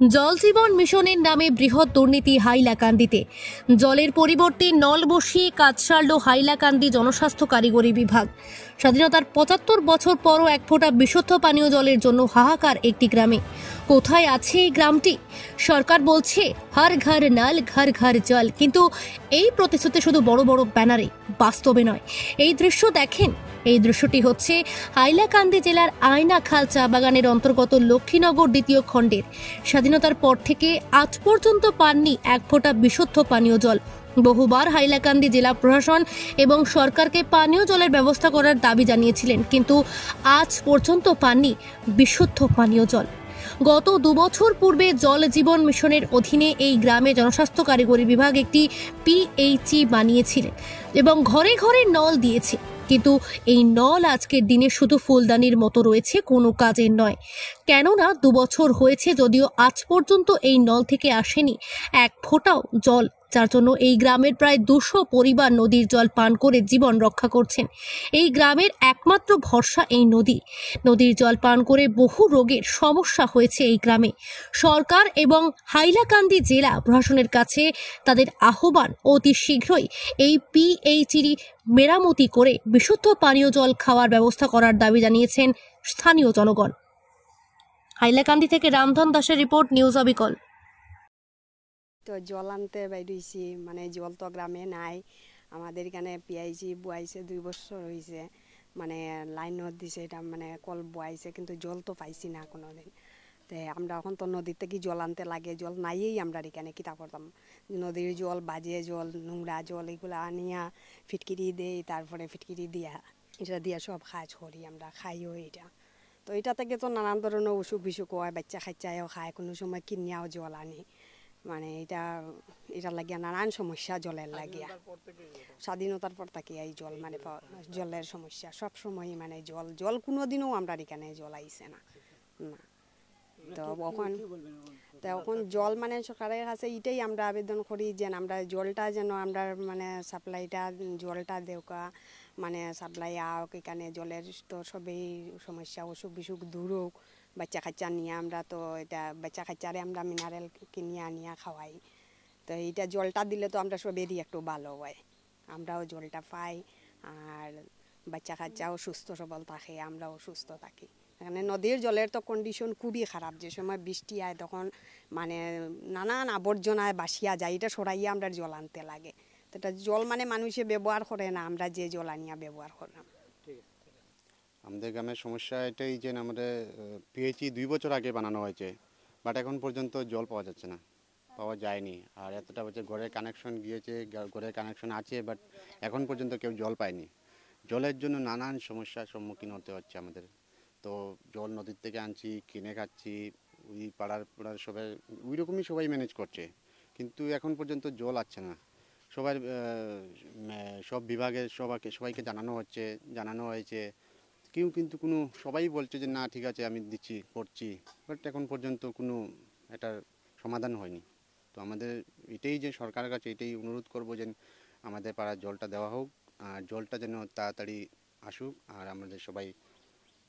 জল জীবন মিশনের নামে বৃহৎ দুর্নীতি হাইলাকান্দিতে। জলের পরিবর্তে নল বসিয়ে কাজ সারল হাইলাকান্দি জনস্বাস্থ্য কারিগরি বিভাগ। স্বাধীনতার ৭৫ বছর পরও এক ফোঁটা বিশুদ্ধ পানীয় জলের জন্য হাহাকার একটি গ্রামে। কোথায় আছে এই গ্রামটি? সরকার বলছে হর ঘর নল ঘর ঘর জল, কিন্তু এই প্রতিশ্রুতি শুধু বড় বড় ব্যানারে, বাস্তবে নয়। এই দৃশ্য দেখেন। এই দৃশ্যটি হচ্ছে হাইলাকান্দি জেলার আয়নাখাল চা বাগানের অন্তর্গত লক্ষ্মীনগর দ্বিতীয় খণ্ডের। স্বাধীনতার পর থেকে আজ পর্যন্ত পাননি এক ফোঁটা বিশুদ্ধ পানীয় জল। বহুবার হাইলাকান্দি জেলা প্রশাসন এবং সরকারকে পানীয় জলের ব্যবস্থা করার দাবি জানিয়েছিলেন, কিন্তু আজ পর্যন্ত পাননি বিশুদ্ধ পানীয় জল। গত ২ বছর পূর্বে জল জীবন মিশনের অধীনে এই গ্রামে জনস্বাস্থ্য কারিগরি বিভাগ একটি পিএইচই বানিয়েছিলেন এবং ঘরে ঘরে নল দিয়েছে, কিন্তু এই নল আজকের দিনে শুধু ফুলদানির মতো রয়েছে, কোনো কাজের নয়। কেননা ২ বছর হয়েছে, যদিও আজ পর্যন্ত এই নল থেকে আসেনি এক ফোঁটাও জল, যার জন্য এই গ্রামের প্রায় ২০০ পরিবার নদীর জল পান করে জীবন রক্ষা করছেন। এই গ্রামের একমাত্র ভরসা এই নদী। নদীর জল পান করে বহু রোগের সমস্যা হয়েছে এই গ্রামে। সরকার এবং হাইলাকান্দি জেলা প্রশাসনের কাছে তাদের আহ্বান, অতি শীঘ্রই এই পিএইচই মেরামতি করে বিশুদ্ধ পানীয় জল খাওয়ার ব্যবস্থা করার দাবি জানিয়েছেন স্থানীয় জনগণ। হাইলাকান্দি থেকে রামধন দাসের রিপোর্ট, নিউজ অবিকল। তো জল আনতে বাইরেছি, মানে জল তো গ্রামে নাই। আমাদের এখানে পিআইসি বয়াইছে ২ বছর হয়েছে, মানে লাইন দিছে, এটা মানে কল বয়াইছে, কিন্তু জল তো পাইছি না কোনোদিন। তো আমরা এখন তো নদীর থেকে জল আনতে লাগে, জল নাইয়েই আমরা এখানে কিতা করতাম। নদীর জল, বাজে জল, নোংরা জল, এগুলো আনিয়া ফিটকিরি দেই, তারপরে ফিটকিরি দিয়া এটা দিয়া সব কাজ করি, আমরা খাইও এটা। তো এটা থেকে তো নানান ধরনের অসুখ বিসুখ হয়, বাচ্চা খাচ্চায়ও খায়, কোনো সময় কিনিয়াও জল আনি, মানে এটা লাগিয়া নানান সমস্যা জলের লাগিয়া। স্বাধীনতার পর থেকে এই জল মানে জলের সমস্যা সব সময়, মানে জল কোনোদিনও আমরা এখানে জল আইছে না। তো এখন জল মানে সরকারের কাছে এটাই আমরা আবেদন করি, যে আমরা জলটা যেন আমরা মানে সাপ্লাইটা জলটা দেওয়া, মানে সাপ্লাই আওক এখানে, জলের তো সবই সমস্যা, অসুখ বিসুখ দূর হোক। বাচ্চা কাচ্চা নিয়ে আমরা তো এটা বাচ্চা কাচ্চারে আমরা মিনারেল কিনিয়ে আনিয়া খাওয়াই। তো এইটা জলটা দিলে তো আমরা সবেরই একটু ভালো হয়, আমরাও জলটা পাই, আর বাচ্চা কাচ্চাও সুস্থ সবল থাকে, আমরাও সুস্থ থাকি। এখানে নদীর জলের তো কন্ডিশন খুবই খারাপ, যে সময় বৃষ্টি হয় তখন মানে নানান আবর্জনায় বাসিয়া যায়, এটা সরাইয়া আমরা জল আনতে লাগে। তো এটা জল মানে মানুষে ব্যবহার করে না, আমরা যে জল আনিয়া ব্যবহার করলাম। আমাদের গ্রামের সমস্যা এটাই যে আমাদের পিএইচই ২ বছর আগে বানানো হয়েছে, বাট এখন পর্যন্ত জল পাওয়া যাচ্ছে না, পাওয়া যায়নি। আর এতটা বছর ঘরের কানেকশন গিয়েছে, ঘরের কানেকশন আছে, বাট এখন পর্যন্ত কেউ জল পায়নি। জলের জন্য নানান সমস্যার সম্মুখীন হতে হচ্ছে আমাদের। তো জল নদীর থেকে আনছি, কিনে খাচ্ছি, ওই পাড়ার সবাই ওই রকমই সবাই ম্যানেজ করছে, কিন্তু এখন পর্যন্ত জল আসছে না। সবার সব বিভাগের সবাইকে জানানো হয়েছে, কিন্তু কোনো সবাই বলছে যে না ঠিক আছে আমি দিচ্ছি করছি, বাট এখন পর্যন্ত কোনো এটার সমাধান হয়নি। তো আমাদের এটাই যে সরকারের কাছে এটাই অনুরোধ করব যে আমাদের পাড়ার জলটা দেওয়া হোক, আর জলটা যেন তাড়াতাড়ি আসুক, আর আমাদের সবাই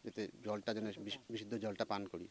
যাতে জলটা যেন বিশুদ্ধ জলটা পান করি।